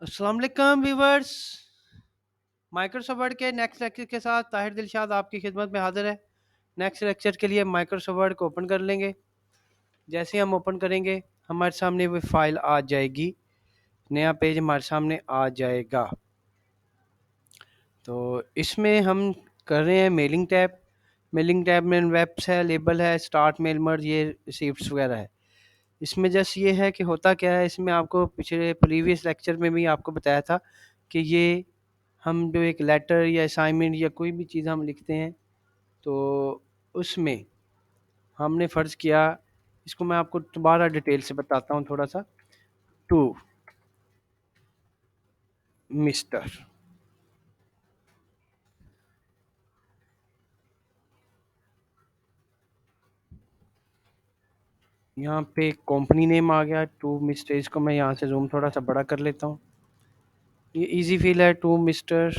अस्सलाम वालेकुम viewers. Microsoft word के नेक्स्ट लेक्चर के साथ ताहिर दिलशाद आपकी खिदमत में हाजिर है। नेक्स्ट लेक्चर के लिए माइक्रोसॉफ्ट वर्ड को ओपन कर लेंगे। जैसे ही हम ओपन करेंगे हमारे सामने वो फाइल आ जाएगी, नया पेज हमारे सामने आ जाएगा। तो इसमें हम कर रहे हैं मेलिंग टैब। मेलिंग टैब में वेब्स है, लेबल है, स्टार्ट मेल मर्ज, ये रिसीप्ट्स वगैरह है। इसमें जस्ट ये है कि होता क्या है, इसमें आपको पिछले प्रीवियस लेक्चर में भी आपको बताया था कि ये हम जो एक लेटर या असाइनमेंट या कोई भी चीज़ हम लिखते हैं तो उसमें हमने फ़र्ज़ किया, इसको मैं आपको दोबारा डिटेल से बताता हूँ थोड़ा सा। टू मिस्टर, यहाँ पे कंपनी नेम आ गया टू मिस्टर। इसको मैं यहाँ से जूम थोड़ा सा बड़ा कर लेता हूँ। ये इजी फील है, टू मिस्टर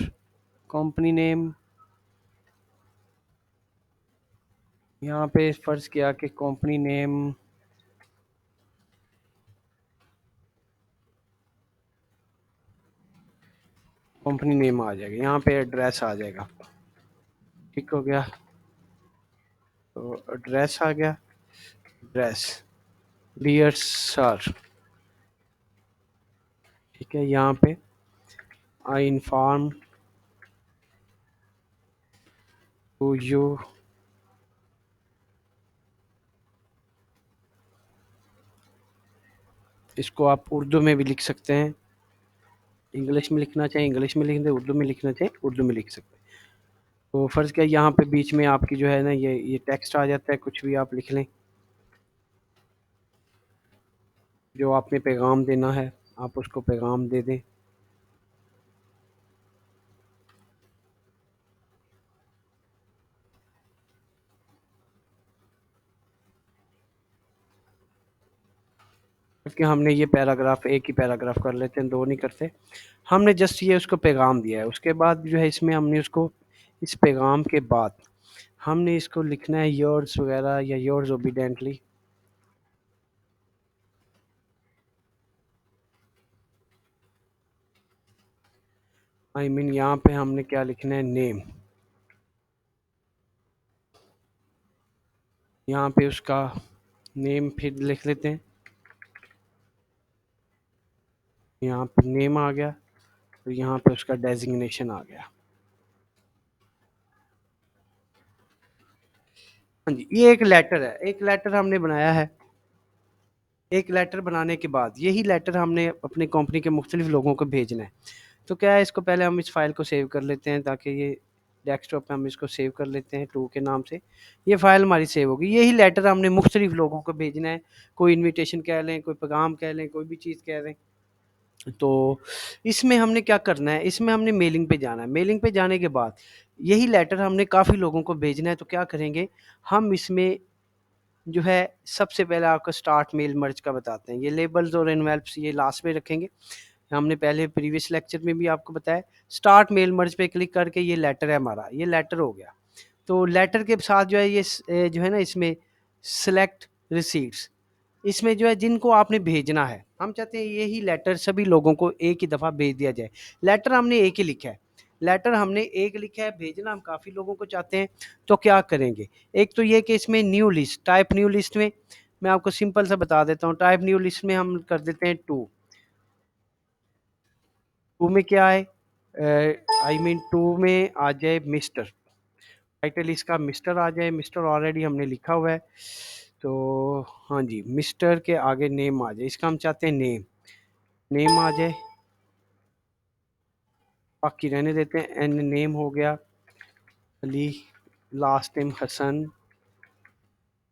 कंपनी नेम। यहाँ पे फ़र्ज़ किया कि कंपनी नेम, कंपनी नेम आ जाएगा, यहाँ पे एड्रेस आ जाएगा। ठीक हो गया, तो एड्रेस आ गया। एड्रेस डियर सर, ठीक है। यहाँ पे आई इन्फॉर्म टू यू, इसको आप उर्दू में भी लिख सकते हैं। इंग्लिश में लिखना चाहें इंग्लिश में लिख दें, उर्दू में लिखना चाहें उर्दू में लिख सकते हैं। तो फ़र्ज़ क्या, यहाँ पे बीच में आपकी जो है ना ये टेक्स्ट आ जाता है, कुछ भी आप लिख लें जो आपने पैगाम देना है, आप उसको पैगाम दे दें। क्योंकि हमने ये पैराग्राफ एक ही पैराग्राफ कर लेते हैं, दो नहीं करते। हमने जस्ट ये उसको पैगाम दिया है। उसके बाद जो है इसमें हमने उसको, इस पैगाम के बाद हमने इसको लिखना है योर्स वगैरह या योर्स ओबीडेंटली। आई मीन यहाँ पे हमने क्या लिखना है, नेम। यहाँ पे उसका नेम फिर लिख लेते हैं। यहाँ पे नेम आ गया, तो यहाँ पे उसका डेजिग्नेशन आ गया। हाँ जी, ये एक लेटर है, एक लेटर हमने बनाया है। एक लेटर बनाने के बाद यही लेटर हमने अपनी कंपनी के मुख्तलिफ लोगों को भेजना है। तो क्या है, इसको पहले हम इस फाइल को सेव कर लेते हैं ताकि ये डेस्कटॉप पे हम इसको सेव कर लेते हैं टू के नाम से। ये फाइल हमारी सेव होगी। यही लेटर हमने मुख्तलिफ लोगों को भेजना है। कोई इनविटेशन कह लें, कोई पैगाम कह लें, कोई भी चीज़ कह लें। तो इसमें हमने क्या करना है, इसमें हमने मेलिंग पे जाना है। मेलिंग पे जाने के बाद यही लेटर हमने काफ़ी लोगों को भेजना है। तो क्या करेंगे, हम इसमें जो है सबसे पहले आपको स्टार्ट मेल मर्ज का बताते हैं। ये लेबल्स और एनवेल्प्स ये लास्ट में रखेंगे। हमने पहले प्रीवियस लेक्चर में भी आपको बताया। स्टार्ट मेल मर्ज पे क्लिक करके ये लेटर है हमारा, ये लेटर हो गया। तो लेटर के साथ जो है ये जो है ना इसमें सेलेक्ट रिसीट्स, इसमें जो है जिनको आपने भेजना है, हम चाहते हैं यही लेटर सभी लोगों को एक ही दफ़ा भेज दिया जाए। लेटर हमने एक ही लिखा है, लेटर हमने एक लिखा है, भेजना हम काफ़ी लोगों को चाहते हैं। तो क्या करेंगे, एक तो ये कि इसमें new list, type new list में मैं आपको सिंपल सा बता देता हूँ। टाइप न्यू लिस्ट में हम कर देते हैं टू। टू में क्या है, आई मीन टू में आ जाए मिस्टर, टाइटल इसका मिस्टर आ जाए। मिस्टर ऑलरेडी हमने लिखा हुआ है, तो हाँ जी, मिस्टर के आगे नेम आ जाए। इसका हम चाहते हैं नेम, नेम आ जाए, बाकी रहने देते हैं। एन नेम हो गया Ali, last name Hasan,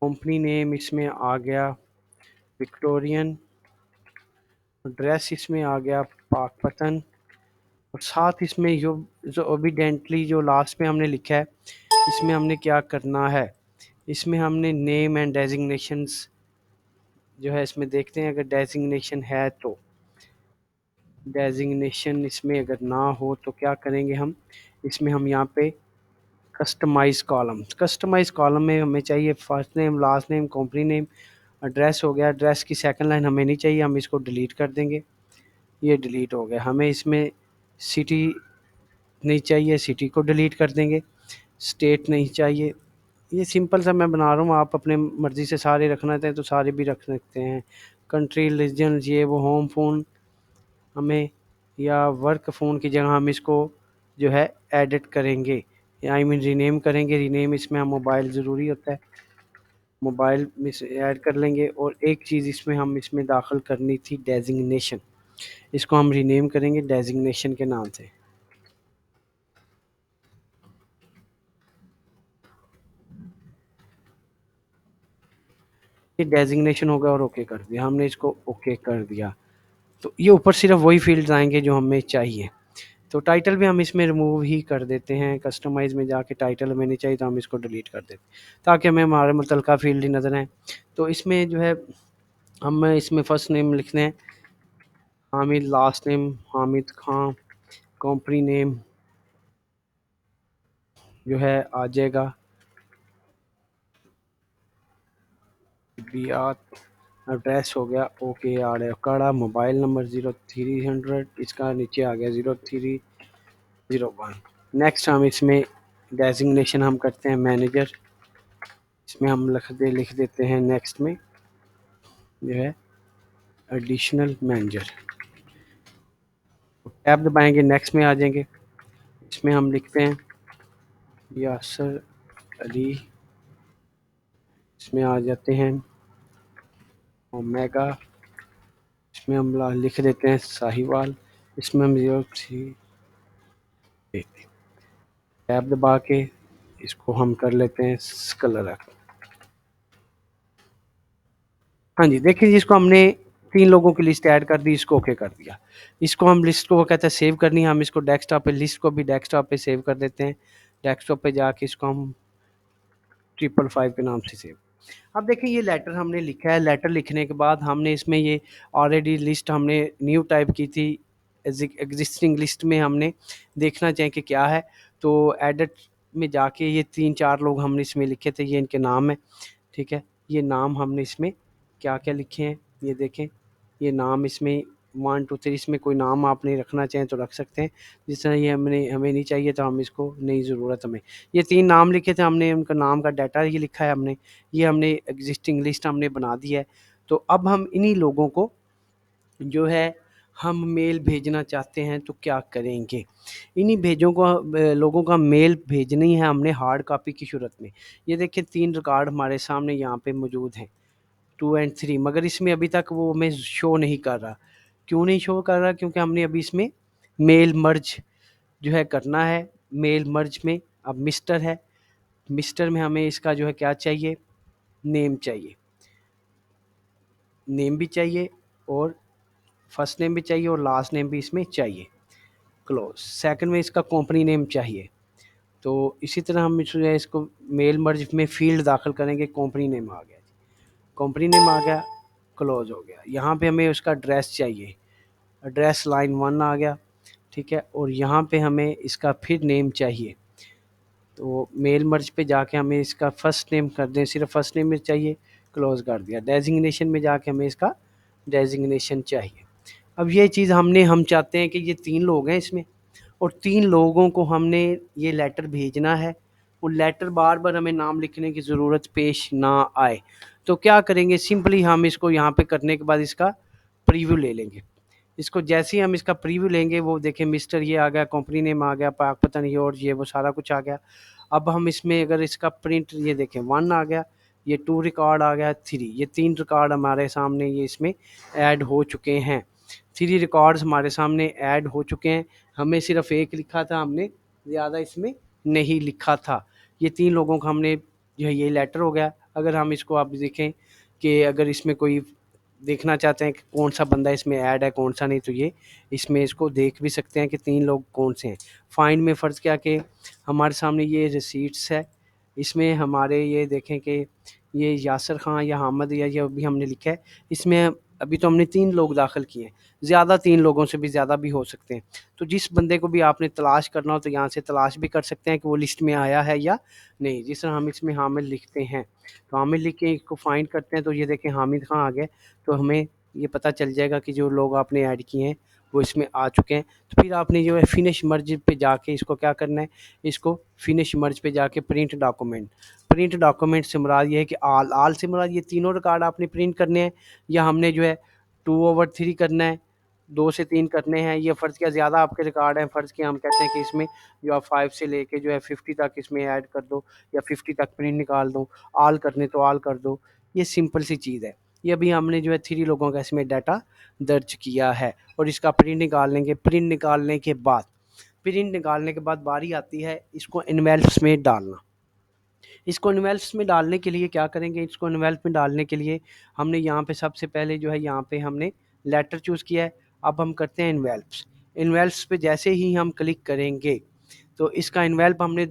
company name इसमें आ गया विक्टोरियन, ड्रेस इसमें आ गया पाकपतन। और साथ इसमें जो ओबिडेंटली जो लास्ट में हमने लिखा है, इसमें हमने क्या करना है, इसमें हमने नेम एंड डेजिग्नेशंस जो है इसमें देखते हैं। अगर डेजिग्नेशन है तो डेजिग्नेशन, इसमें अगर ना हो तो क्या करेंगे हम, इसमें हम यहाँ पे कस्टमाइज कॉलम, कस्टमाइज कॉलम में हमें चाहिए first name, last name, company name. Address हो गया, एड्रेस की सेकंड लाइन हमें नहीं चाहिए, हम इसको डिलीट कर देंगे। ये डिलीट हो गया। हमें इसमें सिटी नहीं चाहिए, सिटी को डिलीट कर देंगे। स्टेट नहीं चाहिए। ये सिंपल सा मैं बना रहा हूँ, आप अपने मर्ज़ी से सारे रखना चाहें तो सारे भी रख सकते हैं। कंट्री, रीजन, ये वो, होम फ़ोन हमें या वर्क फ़ोन की जगह हम इसको जो है एडिट करेंगे, आई मीन रीनेम करेंगे। रीनेम इसमें हम मोबाइल ज़रूरी होता है, मोबाइल में से ऐड कर लेंगे। और एक चीज़ इसमें हम इसमें दाखिल करनी थी, डेजिग्नेशन। इसको हम रीनेम करेंगे डेजिग्नेशन के नाम से। ये डेजिग्नेशन होगा और ओके कर दिया हमने, इसको ओके कर दिया। तो ये ऊपर सिर्फ वही फील्ड्स आएंगे जो हमें चाहिए। तो टाइटल भी हम इसमें रिमूव ही कर देते हैं। कस्टमाइज़ में जाके टाइटल हमें नहीं चाहिए तो हम इसको डिलीट कर देते हैं ताकि हमें हमारे मुतलका फील्ड ही नज़र आए। तो इसमें जो है हम इसमें फ़र्स्ट नेम लिखते हैं हामिद, लास्ट नेम हामिद खां, कंपनी नेम जो है आ जाएगा बियात। एड्रेस हो गया ओके आ रहा है काड़ा। मोबाइल नंबर 0300, इसका नीचे आ गया 0301। नेक्स्ट हम इसमें डेजिग्नेशन हम करते हैं मैनेजर। इसमें हम लिख देते हैं नेक्स्ट में जो है एडिशनल मैनेजर। टैब दबाएंगे, नेक्स्ट में आ जाएंगे। इसमें हम लिखते हैं यासर अली। इसमें आ जाते हैं ओमेगा। इसमें हम लिख देते हैं साहिवाल। इसमें हम 03 टैब दबा के इसको हम कर लेते हैं कलर। हाँ जी, देखिए जिसको हमने 3 लोगों की लिस्ट ऐड कर दी, इसको ओके कर दिया। इसको हम लिस्ट को वो कहता है सेव करनी है, हम इसको डेस्कटॉप पे, लिस्ट को भी डेस्कटॉप पे सेव कर देते हैं। डेस्कटॉप पे जाके इसको हम 555 के नाम से सेव। अब देखिए ये लेटर हमने लिखा है। लेटर लिखने के बाद हमने इसमें ये ऑलरेडी लिस्ट हमने न्यू टाइप की थी, एग्जिस्टिंग लिस्ट में हमने देखना चाहिए कि क्या है। तो एडिट में जाके ये 3-4 लोग हमने इसमें लिखे थे, ये इनके नाम है, ठीक है। ये नाम हमने इसमें क्या-क्या लिखे हैं ये देखें। ये नाम इसमें 1, 2, 3 इसमें कोई नाम आप नहीं रखना चाहें तो रख सकते हैं। जिस तरह ये हमें नहीं चाहिए तो हम इसको नहीं ज़रूरत हमें। ये 3 नाम लिखे थे हमने, उनका नाम का डाटा ये लिखा है हमने। ये हमने एग्जिस्टिंग लिस्ट हमने बना दी है। तो अब हम इन्हीं लोगों को जो है हम मेल भेजना चाहते हैं तो क्या करेंगे? इन्हीं लोगों का मेल भेजनी है हमने हार्ड कॉपी की सूरत में। ये देखिए 3 रिकॉर्ड हमारे सामने यहाँ पे मौजूद हैं, 2 एंड 3, मगर इसमें अभी तक वो हमें शो नहीं कर रहा। क्यों नहीं शो कर रहा? क्योंकि हमने अभी इसमें मेल मर्ज जो है करना है। मेल मर्ज में अब मिस्टर है, मिस्टर में हमें इसका जो है क्या चाहिए, नेम चाहिए। नेम भी चाहिए और फर्स्ट नेम भी चाहिए और लास्ट नेम भी इसमें चाहिए। क्लोज। सेकंड में इसका कंपनी नेम चाहिए। तो इसी तरह हम जो है इसको मेल मर्ज में फील्ड दाखिल करेंगे। कंपनी नेम आ गया, कंपनी नेम आ गया, क्लोज हो गया। यहाँ पे हमें उसका एड्रेस चाहिए, एड्रेस लाइन 1 आ गया, ठीक है। और यहाँ पे हमें इसका फिर नेम चाहिए। तो मेल मर्ज पे जाके हमें इसका फर्स्ट नेम कर दें, सिर्फ फर्स्ट नेम में चाहिए, क्लोज कर दिया। डेजिग्नेशन में जाके हमें इसका डेजिग्नेशन चाहिए। अब ये चीज़ हम चाहते हैं कि ये 3 लोग हैं इसमें और 3 लोगों को हमने ये लेटर भेजना है। वो लेटर बार-बार हमें नाम लिखने की ज़रूरत पेश ना आए। तो क्या करेंगे, सिंपली हम इसको यहाँ पे करने के बाद इसका प्रीव्यू ले लेंगे। इसको जैसे ही हम इसका प्रीव्यू लेंगे, वो देखें मिस्टर ये आ गया, कंपनी नेम आ गया, पाक पता नहीं और ये वो सारा कुछ आ गया। अब हम इसमें अगर इसका प्रिंट ये देखें 1 आ गया, ये 2 रिकॉर्ड आ गया, 3, ये 3 रिकॉर्ड हमारे सामने ये इसमें ऐड हो चुके हैं। 3 रिकॉर्ड्स हमारे सामने ऐड हो चुके हैं। हमें सिर्फ 1 लिखा था, हमने ज़्यादा इसमें नहीं लिखा था। ये 3 लोगों का हमने जो है ये लेटर हो गया। अगर हम इसको आप देखें कि अगर इसमें कोई देखना चाहते हैं कि कौन सा बंदा इसमें ऐड है कौन सा नहीं, तो ये इसमें इसको देख भी सकते हैं कि 3 लोग कौन से हैं। फाइंड में फ़र्ज़ क्या कि हमारे सामने ये रिसीट्स है, इसमें हमारे ये देखें कि ये यासर खां या हामिद या ये अभी हमने लिखा है। इसमें अभी तो हमने 3 लोग दाखिल किए हैं, ज़्यादा 3 लोगों से भी ज़्यादा भी हो सकते हैं। तो जिस बंदे को भी आपने तलाश करना हो तो यहाँ से तलाश भी कर सकते हैं कि वो लिस्ट में आया है या नहीं। जिस तरह हम इसमें हामिद लिखते हैं, तो हामिद लिख के इसको फाइंड करते हैं तो ये देखें हामिद खां आ गए। तो हमें ये पता चल जाएगा कि जो लोग आपने ऐड किए हैं वो इसमें आ चुके हैं। तो फिर आपने जो है फिनिश मर्ज पे जाके इसको क्या करना है, इसको फिनिश मर्ज पे जाके प्रिंट डॉक्यूमेंट से मुराद ये है कि आल से मुराद ये तीनों रिकॉर्ड आपने प्रिंट करने हैं, या हमने जो है 2/3 करना है, 2 से 3 करने हैं। ये फ़र्ज़ किया ज़्यादा आपके रिकॉर्ड हैं, फ़र्ज़ किया हम कहते हैं कि इसमें जो आप 5 से लेके जो है 50 तक इसमें ऐड कर दो, या 50 तक प्रिंट निकाल दो, ऑल करने तो ऑल कर दो। ये सिंपल सी चीज़ है। ये अभी हमने जो है 3 लोगों का इसमें डाटा दर्ज किया है, और इसका प्रिंट निकाल लेंगे। प्रिंट निकालने के बाद बारी आती है इसको इन्वेल्प्स में डालना। इसको इन्वेल्प्स में डालने के लिए क्या करेंगे, इसको इन्वेल्प में डालने के लिए हमने यहाँ पे सबसे पहले जो है यहाँ पे हमने लेटर चूज़ किया है। अब हम करते हैं इन्वेल्प्स। इन्वेल्प्स पे जैसे ही हम क्लिक करेंगे तो इसका इन्वेल्प हमने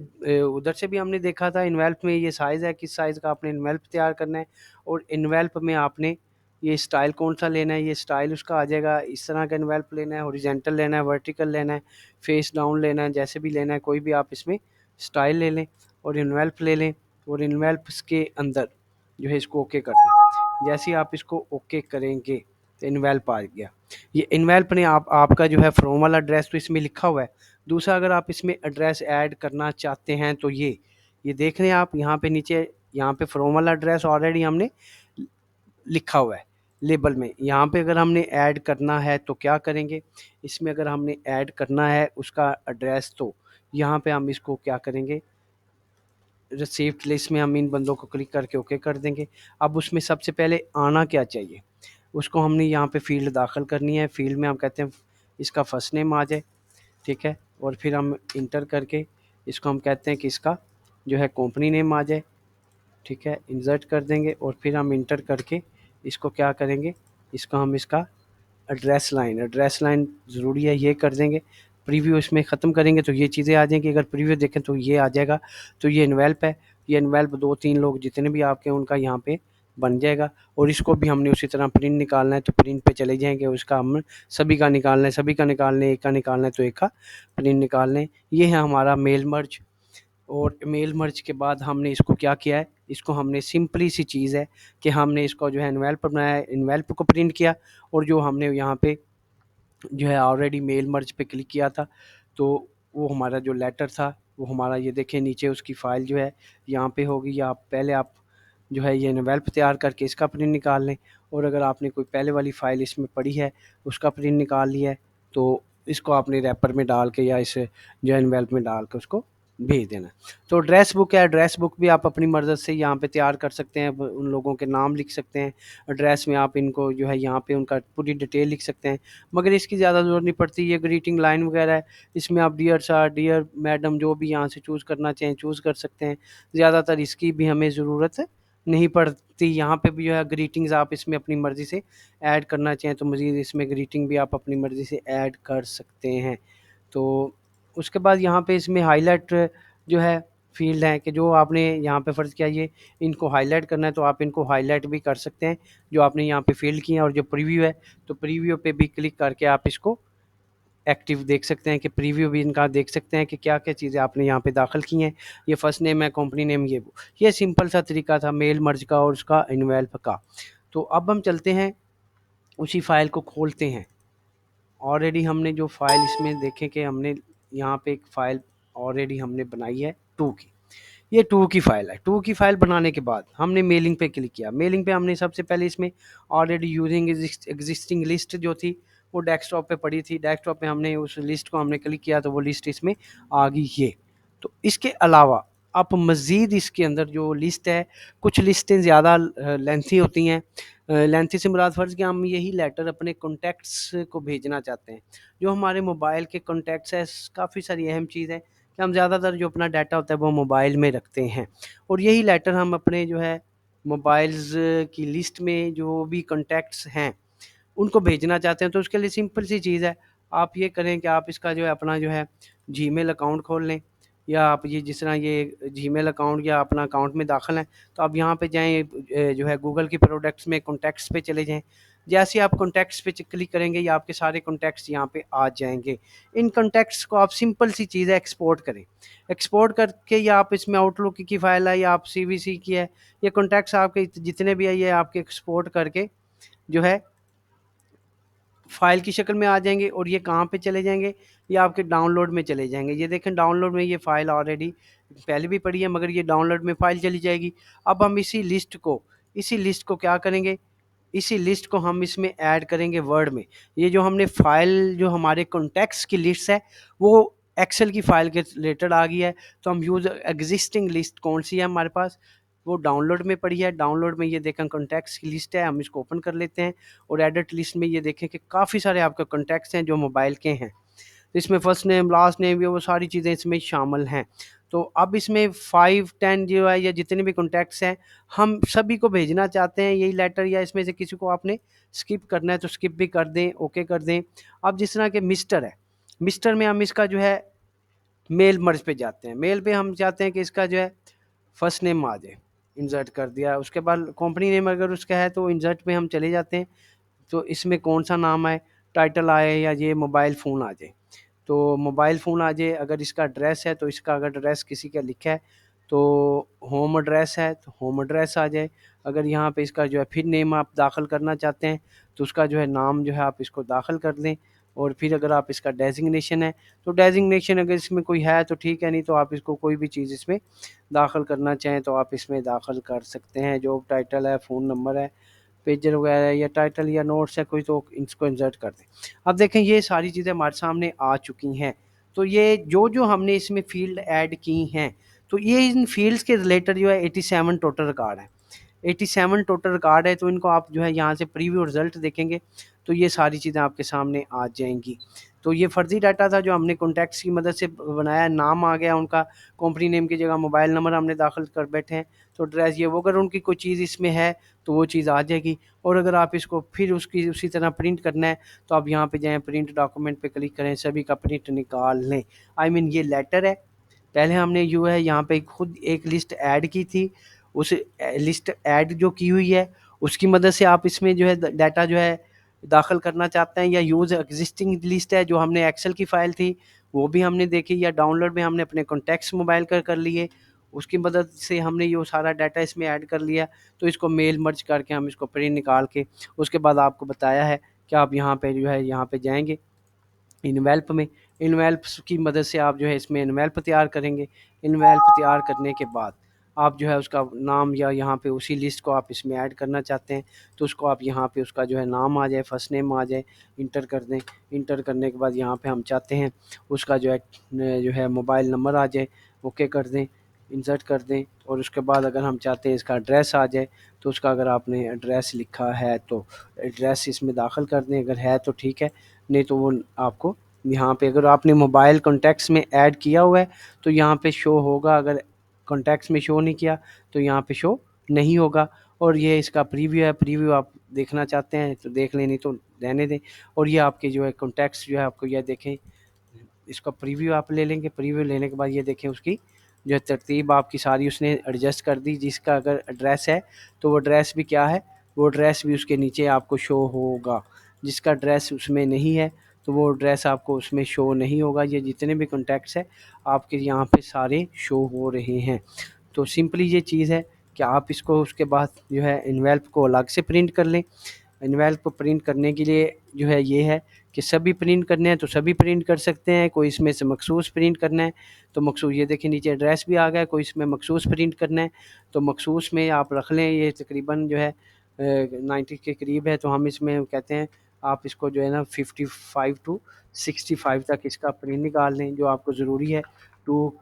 उधर से भी हमने देखा था। इन्वेल्प में ये साइज़ है, किस साइज़ का आपने इन्वेल्प तैयार करना है, और इन्वेल्प में आपने ये स्टाइल कौन सा लेना है, ये स्टाइल उसका आ जाएगा। इस तरह का इन्वेल्प लेना है, हॉरिजॉन्टल लेना है, वर्टिकल लेना है, फेस डाउन लेना है, जैसे भी लेना है कोई भी आप इसमें स्टाइल ले लें और इन्वेल्प ले लें। और इन्वेल्प्स के अंदर जो है इसको ओके कर दें। जैसे ही आप इसको ओके करेंगे तो इन्वेल्प आ गया। ये इन्वेल्प ने आपका जो है फ्रॉम वाला एड्रेस तो इसमें लिखा हुआ है। दूसरा, अगर आप इसमें एड्रेस ऐड करना चाहते हैं तो ये देख रहे हैं आप यहाँ पे नीचे, यहाँ पे फ्रॉम वाला एड्रेस ऑलरेडी हमने लिखा हुआ है लेबल में। यहाँ पे अगर हमने ऐड करना है तो क्या करेंगे, इसमें अगर हमने ऐड करना है उसका एड्रेस, तो यहाँ पे हम इसको क्या करेंगे, रिसीव्ड लिस्ट में हम इन बंदों को क्लिक करके ओके कर देंगे। अब उसमें सबसे पहले आना क्या चाहिए, उसको हमने यहाँ पे फील्ड दाखिल करनी है। फील्ड में हम कहते हैं इसका फर्स्ट नेम आ जाए, ठीक है, और फिर हम इंटर करके इसको हम कहते हैं कि इसका जो है कंपनी नेम आ जाए, ठीक है, इंसर्ट कर देंगे। और फिर हम इंटर करके इसको क्या करेंगे, इसको हम इसका एड्रेस लाइन ज़रूरी है, ये कर देंगे। प्रीव्यू इसमें ख़त्म करेंगे तो ये चीज़ें आ जाएंगी। अगर प्रीव्यू देखें तो ये आ जाएगा। तो ये इन्वेल्प है, ये इन्वेल्प 2-3 लोग जितने भी आपके उनका यहाँ पे बन जाएगा। और इसको भी हमने उसी तरह प्रिंट निकालना है, तो प्रिंट पे चले जाएंगे, उसका हम सभी का निकालना है, सभी का निकालना है, एक का निकालना है तो एक का प्रिंट निकालना है। ये है हमारा मेल मर्ज। और मेल मर्ज के बाद हमने इसको क्या किया है, इसको हमने सिंपली सी चीज़ है कि हमने इसको जो है इन्वेल्प बनाया है, इन्वेल्प को प्रिंट किया, और जो हमने यहाँ पे जो है ऑलरेडी मेल मर्ज पे क्लिक किया था, तो वो हमारा जो लेटर था वो हमारा, ये देखें नीचे उसकी फ़ाइल जो है यहाँ पे होगी। या आप पहले आप जो है ये इन्वेल्प तैयार करके इसका प्रिंट निकाल लें, और अगर आपने कोई पहले वाली फ़ाइल इसमें पड़ी है उसका प्रिंट निकाल लिया है तो इसको आपने रैपर में डाल के या इस जो इन्वेल्प में डाल के उसको भेज देना। तो एड्रेस बुक है, एड्रेस बुक भी आप अपनी मर्ज़ी से यहाँ पे तैयार कर सकते हैं। उन लोगों के नाम लिख सकते हैं एड्रेस में, आप इनको जो है यहाँ पे उनका पूरी डिटेल लिख सकते हैं, मगर इसकी ज़्यादा ज़रूरत नहीं पड़ती। ये ग्रीटिंग लाइन वगैरह है, इसमें आप डियर सर, डियर मैडम जो भी यहाँ से चूज़ करना चाहें चूज़ कर सकते हैं। ज़्यादातर इसकी भी हमें ज़रूरत नहीं पड़ती। यहाँ पे भी जो है ग्रीटिंग्स आप इसमें अपनी मर्ज़ी से ऐड करना चाहें तो मज़ीद इसमें ग्रीटिंग भी आप अपनी मर्ज़ी से ऐड कर सकते हैं। तो उसके बाद यहाँ पे इसमें हाईलाइट जो है फ़ील्ड है कि जो आपने यहाँ पे फ़र्ज़ किया ये इनको हाईलाइट करना है तो आप इनको हाईलाइट भी कर सकते हैं जो आपने यहाँ पे फ़ील्ड किए हैं। और जो प्रीव्यू है तो प्रीव्यू पे भी क्लिक करके आप इसको एक्टिव देख सकते हैं कि प्रीव्यू भी इनका देख सकते हैं कि क्या-क्या चीज़ें आपने यहाँ पे दाखिल की हैं। ये फर्स्ट नेम है, कंपनी नेम, ये वो। ये सिंपल सा तरीका था मेल मर्ज का और उसका इन्वेल्प का। तो अब हम चलते हैं उसी फ़ाइल को खोलते हैं। ऑलरेडी हमने जो फ़ाइल इसमें देखें कि हमने यहाँ पे एक फ़ाइल ऑलरेडी हमने बनाई है 2 की। ये 2 की फ़ाइल है। 2 की फ़ाइल बनाने के बाद हमने मेलिंग पे क्लिक किया। मेलिंग पे हमने सबसे पहले इसमें ऑलरेडी यूजिंग एग्जिस्टिंग लिस्ट जो थी वो डेस्कटॉप पे पड़ी थी। डेस्कटॉप पे हमने उस लिस्ट को हमने क्लिक किया तो वो लिस्ट इसमें आ गई ये। तो इसके अलावा आप मज़ीद इसके अंदर जो लिस्ट है, कुछ लिस्टें ज़्यादा लेंथी होती हैं। लेंथी से मुराद फ़र्ज़ कि हम यही लेटर अपने कॉन्टैक्ट्स को भेजना चाहते हैं। जो हमारे मोबाइल के कॉन्टैक्ट्स हैं, काफ़ी सारी अहम चीज़ है कि हम ज़्यादातर जो अपना डाटा होता है वो मोबाइल में रखते हैं, और यही लेटर हम अपने जो है मोबाइल्स की लिस्ट में जो भी कॉन्टैक्ट्स हैं उनको भेजना चाहते हैं। तो उसके लिए सिंपल सी चीज़ है, आप ये करें कि आप इसका जो है अपना जो है जीमेल अकाउंट खोल लें, या आप ये जिस तरह ये जीमेल अकाउंट या अपना अकाउंट में दाखिल हैं तो आप यहाँ पे जाएँ, जो है गूगल की प्रोडक्ट्स में कॉन्टैक्ट्स पे चले जाएँ। जैसे ही आप कॉन्टैक्ट्स पे क्लिक करेंगे ये आपके सारे कॉन्टैक्ट्स यहाँ पे आ जाएँगे। इन कॉन्टैक्ट्स को आप सिंपल सी चीज़ है एक्सपोर्ट करें। एक्सपोर्ट करके या आप इसमें आउटलुक की फ़ाइल है या आप सीवीसी की है, ये कॉन्टैक्ट्स आपके जितने भी है ये आपके एक्सपोर्ट करके जो है फ़ाइल की शक्ल में आ जाएंगे और ये कहाँ पे चले जाएंगे, ये आपके डाउनलोड में चले जाएंगे। ये देखें डाउनलोड में ये फ़ाइल ऑलरेडी पहले भी पड़ी है, मगर ये डाउनलोड में फ़ाइल चली जाएगी। अब हम इसी लिस्ट को क्या करेंगे, इसी लिस्ट को हम इसमें ऐड करेंगे वर्ड में। ये जो हमने फ़ाइल जो हमारे कॉन्टैक्ट्स की लिस्ट है वो एक्सेल की फ़ाइल के रिलेटेड आ गई है। तो हम यूज़ एग्जिस्टिंग लिस्ट कौन सी है हमारे पास, वो डाउनलोड में पड़ी है। डाउनलोड में ये देखें कॉन्टैक्ट्स की लिस्ट है, हम इसको ओपन कर लेते हैं और एडिट लिस्ट में ये देखें कि काफ़ी सारे आपके कॉन्टैक्ट्स हैं जो मोबाइल के हैं। तो इसमें फर्स्ट नेम लास्ट नेम ये वो सारी चीज़ें इसमें शामिल हैं। तो अब इसमें 5-10 जो है या जितने भी कॉन्टैक्ट्स हैं हम सभी को भेजना चाहते हैं यही लेटर, या इसमें से किसी को आपने स्किप करना है तो स्किप भी कर दें, ओके कर दें। अब जिस तरह के मिस्टर है, मिस्टर में हम इसका जो है मेल मर्ज पे जाते हैं। मेल पे हम चाहते हैं कि इसका जो है फर्स्ट नेम आ जाए, इंसर्ट कर दिया। उसके बाद कंपनी नेम अगर उसका है तो इंसर्ट पे हम चले जाते हैं। तो इसमें कौन सा नाम आए, टाइटल आए या ये मोबाइल फ़ोन आ जाए, तो मोबाइल फ़ोन आ जाए। अगर इसका एड्रेस है तो इसका अगर एड्रेस किसी का लिखा है तो होम एड्रेस है तो होम एड्रेस आ जाए। अगर यहाँ पे इसका जो है फिर नेम आप दाखिल करना चाहते हैं तो उसका जो है नाम जो है आप इसको दाखिल कर दें। और फिर अगर आप इसका डेजिग्नेशन है तो डेजिग्नेशन अगर इसमें कोई है तो ठीक है, नहीं तो आप इसको कोई भी चीज़ इसमें दाखिल करना चाहें तो आप इसमें दाखिल कर सकते हैं। जॉब टाइटल है, फ़ोन नंबर है, पेजर वगैरह या टाइटल या नोट्स है कोई, तो इसको इंसर्ट कर दें। अब देखें ये सारी चीज़ें हमारे सामने आ चुकी हैं। तो ये जो हमने इसमें फ़ील्ड ऐड की हैं, तो ये इन फ़ील्ड्स के रिलेटेड जो है 87 टोटल रिकॉर्ड है। 87 टोटल रिकॉर्ड है। तो इनको आप जो है यहाँ से प्रीव्यू रिज़ल्ट देखेंगे तो ये सारी चीज़ें आपके सामने आ जाएंगी। तो ये फ़र्ज़ी डाटा था जो हमने कॉन्टैक्ट्स की मदद से बनाया। नाम आ गया उनका, कंपनी नेम की जगह मोबाइल नंबर हमने दाखिल कर बैठे हैं। तो एड्रेस ये वो, अगर उनकी कोई चीज़ इसमें है तो वो चीज़ आ जाएगी। और अगर आप इसको फिर उसकी उसी तरह प्रिंट करना है तो आप यहाँ पे जाएँ, प्रिंट डॉक्यूमेंट पे क्लिक करें, सभी का प्रिंट निकाल लें। ये लेटर है। पहले हमने जो है यहाँ पे खुद एक लिस्ट ऐड की थी। उस लिस्ट ऐड जो की हुई है उसकी मदद से आप इसमें जो है डाटा जो है दाखिल करना चाहते हैं, या यूज़ एग्जिस्टिंग लिस्ट है जो हमने एक्सेल की फ़ाइल थी वो भी हमने देखी, या डाउनलोड में हमने अपने कॉन्टैक्ट्स मोबाइल कर लिए, उसकी मदद से हमने ये सारा डाटा इसमें ऐड कर लिया। तो इसको मेल मर्ज करके हम इसको प्रिंट निकाल के उसके बाद आपको बताया है कि आप यहाँ पे जो है यहाँ पे जाएंगे इनवेल्प में। इनवेल्प की मदद से आप जो है इसमें इनवेल्प तैयार करेंगे। इनवेल्प तैयार करने के बाद आप जो है उसका नाम, या यहाँ पे उसी लिस्ट को आप इसमें ऐड करना चाहते हैं तो उसको आप यहाँ पे उसका जो है नाम आ जाए, फर्स्ट नेम आ जाए, इंटर कर दें। इंटर करने के बाद यहाँ पे हम चाहते हैं उसका जो है मोबाइल नंबर आ जाए, ओके कर दें, इंसर्ट कर दें। और उसके बाद अगर हम चाहते हैं इसका एड्रेस आ जाए तो उसका अगर आपने एड्रेस लिखा है तो एड्रेस इसमें दाखिल कर दें, अगर है तो ठीक है, नहीं तो वो आपको यहाँ पे अगर आपने मोबाइल कॉन्टैक्ट्स में ऐड किया हुआ है तो यहाँ पे शो होगा, अगर कॉन्टैक्ट्स में शो नहीं किया तो यहाँ पे शो नहीं होगा। और ये इसका प्रीव्यू है, प्रीव्यू आप देखना चाहते हैं तो देख लें, नहीं तो रहने दें। और ये आपके जो है कॉन्टैक्ट्स जो है आपको ये देखें, इसका प्रीव्यू आप ले लेंगे। प्रीव्यू लेने के बाद ये देखें उसकी जो है तरतीब आपकी सारी उसने एडजस्ट कर दी। जिसका अगर एड्रेस है तो वो एड्रेस भी क्या है, वो एड्रेस भी उसके नीचे आपको शो होगा। जिसका एड्रेस उसमें नहीं है तो वो एड्रेस आपको उसमें शो नहीं होगा। ये जितने भी कॉन्टैक्ट्स हैं आपके यहाँ पे सारे शो हो रहे हैं। तो सिंपली ये चीज़ है कि आप इसको उसके बाद जो है इन्वेल्प को अलग से प्रिंट कर लें। इनवेल्प को प्रिंट करने के लिए जो है ये है कि सभी प्रिंट करने हैं तो सभी प्रिंट कर सकते हैं, कोई इसमें से मखसूस प्रिंट करना है तो मखसूस, ये देखिए नीचे एड्रेस भी आ गया, कोई इसमें मखसूस प्रिंट करना है तो मखसूस में आप रख लें। ये तकरीबन जो है 90 के करीब है, तो हम इसमें कहते हैं आप इसको जो है ना 55 टू 65 तक इसका प्रिंट निकाल लें जो आपको ज़रूरी है। टू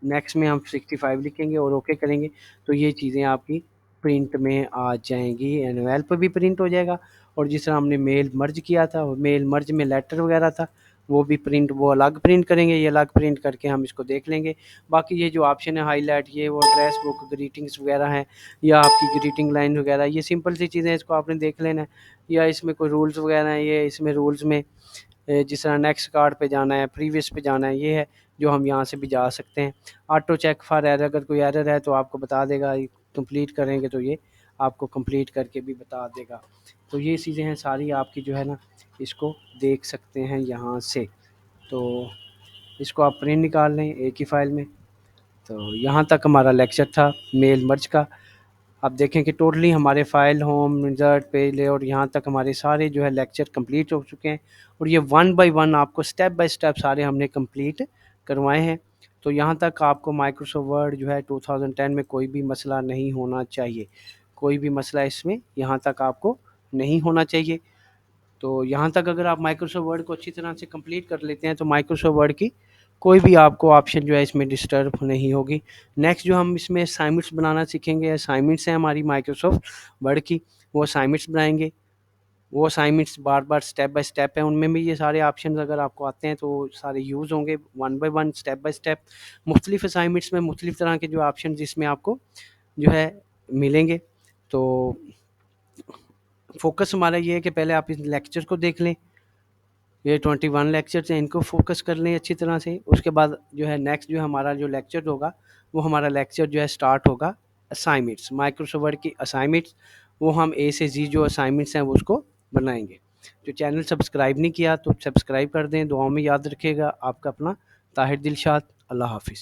नेक्स्ट में हम 65 लिखेंगे और ओके करेंगे तो ये चीज़ें आपकी प्रिंट में आ जाएंगी। एनवेल्प भी प्रिंट हो जाएगा। और जिस तरह हमने मेल मर्ज किया था, मेल मर्ज में लेटर वगैरह था वो भी प्रिंट, वो अलग प्रिंट करेंगे, ये अलग प्रिंट करके हम इसको देख लेंगे। बाकी ये जो ऑप्शन है हाईलाइट, ये वो एड्रेस बुक ग्रीटिंग्स वगैरह हैं या आपकी ग्रीटिंग लाइन वगैरह, ये सिंपल सी चीज़ें, इसको आपने देख लेना है। या इसमें कोई रूल्स वगैरह हैं, ये इसमें रूल्स में जिस तरह नेक्स्ट कार्ड पे जाना है, प्रीवियस पे जाना है, ये है जो हम यहाँ से भी जा सकते हैं। ऑटो चेक फॉर एरर, अगर कोई एरर है तो आपको बता देगा, कंप्लीट करेंगे तो ये आपको कंप्लीट करके भी बता देगा। तो ये चीज़ें हैं सारी आपकी जो है ना, इसको देख सकते हैं यहाँ से। तो इसको आप प्रिंट निकाल लें एक ही फ़ाइल में। तो यहाँ तक हमारा लेक्चर था मेल मर्ज का। आप देखें कि टोटली हमारे file, home, result, page layout, यहाँ तक हमारे सारे जो है लेक्चर कंप्लीट हो चुके हैं और ये वन बाय वन आपको स्टेप बाय स्टेप सारे हमने कंप्लीट करवाए हैं। तो यहाँ तक आपको माइक्रोसॉफ्ट वर्ड जो है 2010 में कोई भी मसला नहीं होना चाहिए, कोई भी मसला इसमें यहाँ तक आपको नहीं होना चाहिए। तो यहाँ तक अगर आप माइक्रोसॉफ्ट वर्ड को अच्छी तरह से कंप्लीट कर लेते हैं तो माइक्रोसॉफ्ट वर्ड की कोई भी आपको ऑप्शन जो है इसमें डिस्टर्ब नहीं होगी। नेक्स्ट जो हम इसमें असाइनमेंट्स बनाना सीखेंगे, असाइनमेंट्स हैं हमारी माइक्रोसॉफ्ट वर्ड की, वो असाइनमेंट्स बनाएंगे। वो assignments bar bar step by step है, उनमें भी ये सारे ऑप्शन अगर आपको आते हैं तो सारे यूज़ होंगे one by one, step by step. मुख्तलिफ असाइनमेंट्स में मुख्तलिफ तरह के जो ऑप्शन जिसमें आपको जो है मिलेंगे। तो फोकस हमारा ये है कि पहले आप इस लेक्चर को देख लें, ये 21 लेक्चर्स हैं, इनको फोकस कर लें अच्छी तरह से। उसके बाद जो है नेक्स्ट जो हमारा जो लेक्चर होगा वो हमारा लेक्चर जो है स्टार्ट होगा असाइनमेंट्स, माइक्रोसॉफ्ट वर्ड की असाइनमेंट्स। वो हम ए से जी जो असाइनमेंट्स हैं वो उसको बनाएंगे। जो चैनल सब्सक्राइब नहीं किया तो सब्सक्राइब कर दें। दुआओं में याद रखिएगा। आपका अपना ताहिर दिलशाद। अल्लाह हाफिज़।